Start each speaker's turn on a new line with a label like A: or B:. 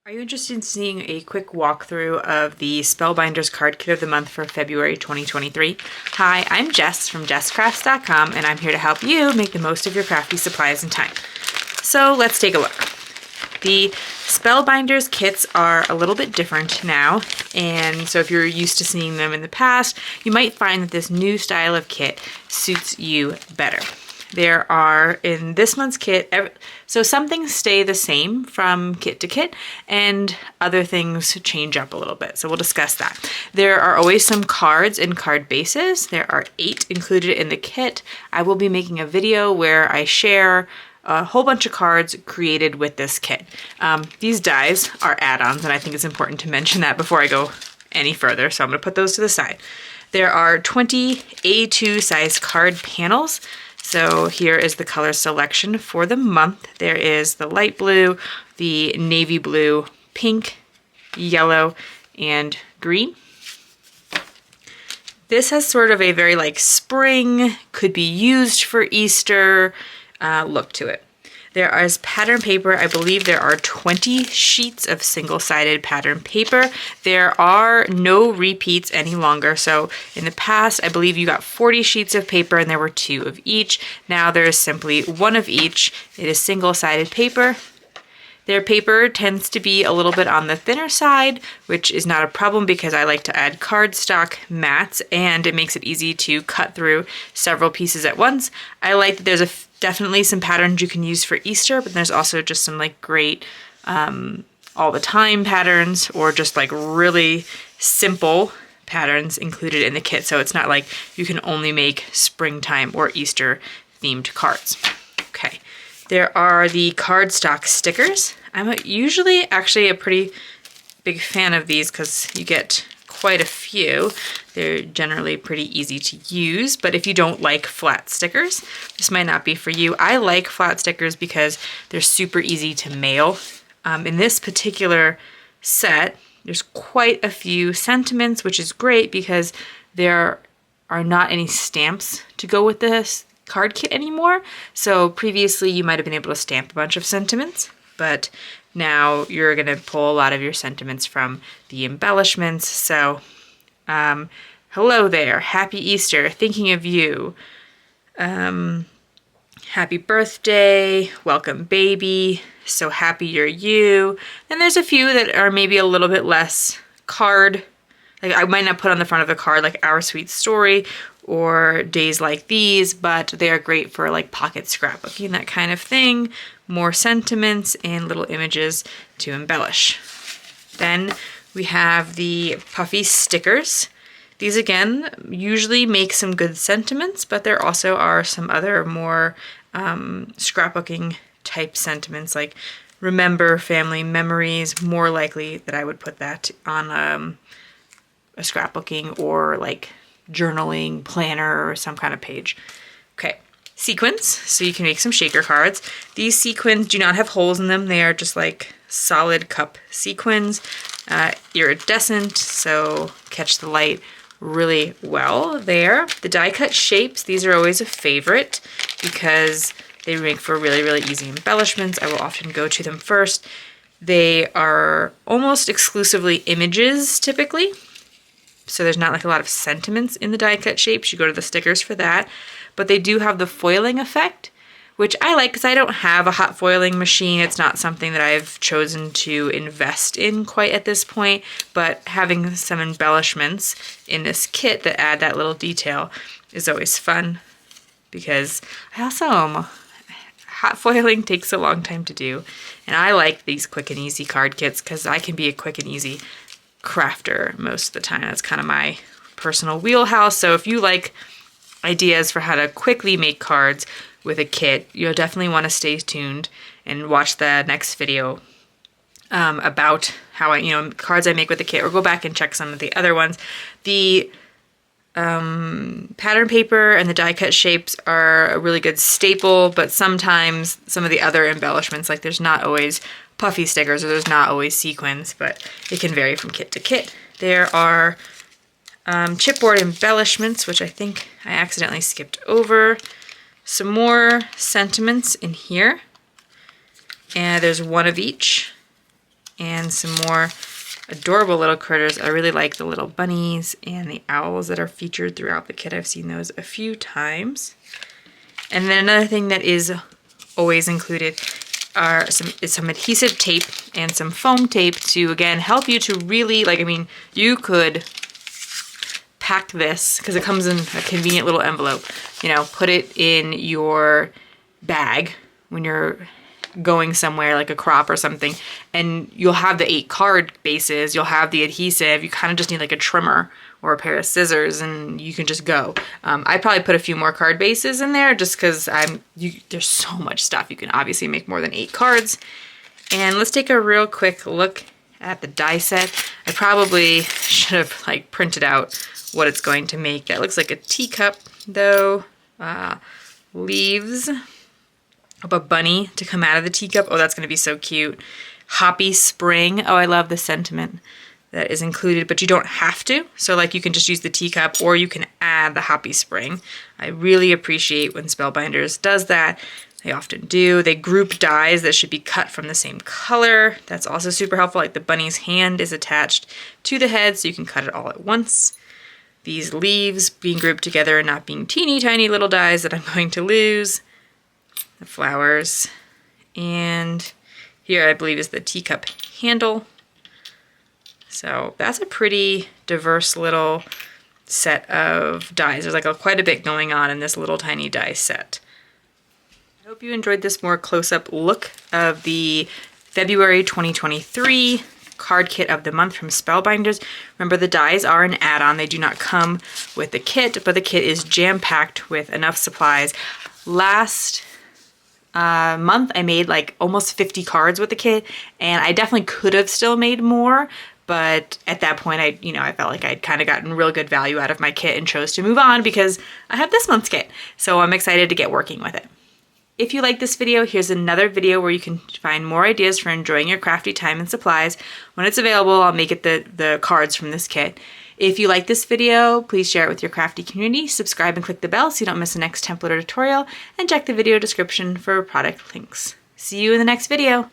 A: Are you interested in seeing a quick walkthrough of the Spellbinders card kit of the month for February 2023? Hi, I'm Jess from JessCrafts.com, and I'm here to help you make the most of your crafty supplies and time. So let's take a look. The Spellbinders kits are a little bit different now, and so if you're used to seeing them in the past, you might find that this new style of kit suits you better. There are, in this month's kit, so some things stay the same from kit to kit, and other things change up a little bit, so we'll discuss that. There are always some cards and card bases. There are 8 included in the kit. I will be making a video where I share a whole bunch of cards created with this kit. These dies are add-ons, and I think it's important to mention that before I go any further, so I'm going to put those to the side. There are 20 A2 size card panels. So here is the color selection for the month. There is the light blue, the navy blue, pink, yellow, and green. This has sort of a very like spring, could be used for Easter look to it. There is pattern paper. I believe there are 20 sheets of single-sided pattern paper. There are no repeats any longer. So in the past, I believe you got 40 sheets of paper and there were 2 of each. Now there is simply 1 of each. It is single-sided paper. Their paper tends to be a little bit on the thinner side, which is not a problem because I like to add cardstock mats and it makes it easy to cut through several pieces at once. I like that there's definitely some patterns you can use for Easter, but there's also just some like great all the time patterns or just like really simple patterns included in the kit. So it's not like you can only make springtime or Easter themed cards. Okay. There are the cardstock stickers. I'm usually actually a pretty big fan of these because you get quite a few. They're generally pretty easy to use, but if you don't like flat stickers, this might not be for you. I like flat stickers because they're super easy to mail. In this particular set, there's quite a few sentiments, which is great because there are not any stamps to go with this card kit anymore. So previously you might have been able to stamp a bunch of sentiments, but now you're going to pull a lot of your sentiments from the embellishments. So hello there, happy Easter, thinking of you, happy birthday, welcome baby, so happy you're you. Then there's a few that are maybe a little bit less card, like I might not put on the front of the card like Our Sweet Story or Days Like These, but they are great for like pocket scrapbooking, that kind of thing. More sentiments and little images to embellish. Then we have the puffy stickers. These again usually make some good sentiments, but there also are some other more scrapbooking type sentiments like remember family memories. More likely that I would put that on a scrapbooking or like journaling planner or some kind of page. Okay, sequins, so you can make some shaker cards. These sequins do not have holes in them. They are just like solid cup sequins, iridescent, so catch the light really well there. The die cut shapes, these are always a favorite because they make for really easy embellishments. I will often go to them first. They are almost exclusively images typically. So there's not like a lot of sentiments in the die cut shapes. You go to the stickers for that. But they do have the foiling effect, which I like because I don't have a hot foiling machine. It's not something that I've chosen to invest in quite at this point. But having some embellishments in this kit that add that little detail is always fun because I also hot foiling takes a long time to do. And I like these quick and easy card kits because I can be a quick and easy crafter most of the time. That's kind of my personal wheelhouse. So if you like ideas for how to quickly make cards with a kit, you'll definitely want to stay tuned and watch the next video about how I, cards I make with the kit, or go back and check some of the other ones. The pattern paper and the die cut shapes are a really good staple, but sometimes some of the other embellishments, like there's not always puffy stickers or there's not always sequins, but it can vary from kit to kit. There are chipboard embellishments, which I think I accidentally skipped over. Some more sentiments in here, and there's 1 of each. and some more adorable little critters. I really like the little bunnies and the owls that are featured throughout the kit. I've seen those a few times. And then another thing that is always included are some adhesive tape and some foam tape to, again, help you to really, like, I mean, you could pack this, because it comes in a convenient little envelope, you know, put it in your bag when you're going somewhere like a crop or something, and you'll have the 8 card bases, you'll have the adhesive, you kind of just need like a trimmer or a pair of scissors and you can just go. I'd probably put a few more card bases in there just because there's so much stuff. You can obviously make more than 8 cards. And let's take a real quick look at the die set. I probably should have like printed out what it's going to make. That looks like a teacup though. Leaves of a bunny to come out of the teacup. Oh, that's going to be so cute. Hoppy spring. Oh, I love the sentiment that is included, but you don't have to. So like you can just use the teacup or you can add the hoppy spring. I really appreciate when Spellbinders does that. They often do. They group dies that should be cut from the same color. That's also super helpful. Like the bunny's hand is attached to the head so you can cut it all at once. These leaves being grouped together and not being teeny tiny little dies that I'm going to lose. The flowers. And here I believe is the teacup handle. So that's a pretty diverse little set of dies. There's like quite a bit going on in this little tiny die set. I hope you enjoyed this more close-up look of the February 2023 card kit of the month from Spellbinders. Remember, the dies are an add-on. They do not come with the kit, but the kit is jam-packed with enough supplies. Last month I made like almost 50 cards with the kit, and I definitely could have still made more. But at that point, I felt like I'd kind of gotten real good value out of my kit and chose to move on because I have this month's kit. So I'm excited to get working with it. If you like this video, here's another video where you can find more ideas for enjoying your crafty time and supplies. When it's available, I'll make it the cards from this kit. If you like this video, please share it with your crafty community, subscribe and click the bell so you don't miss the next template or tutorial, and check the video description for product links. See you in the next video.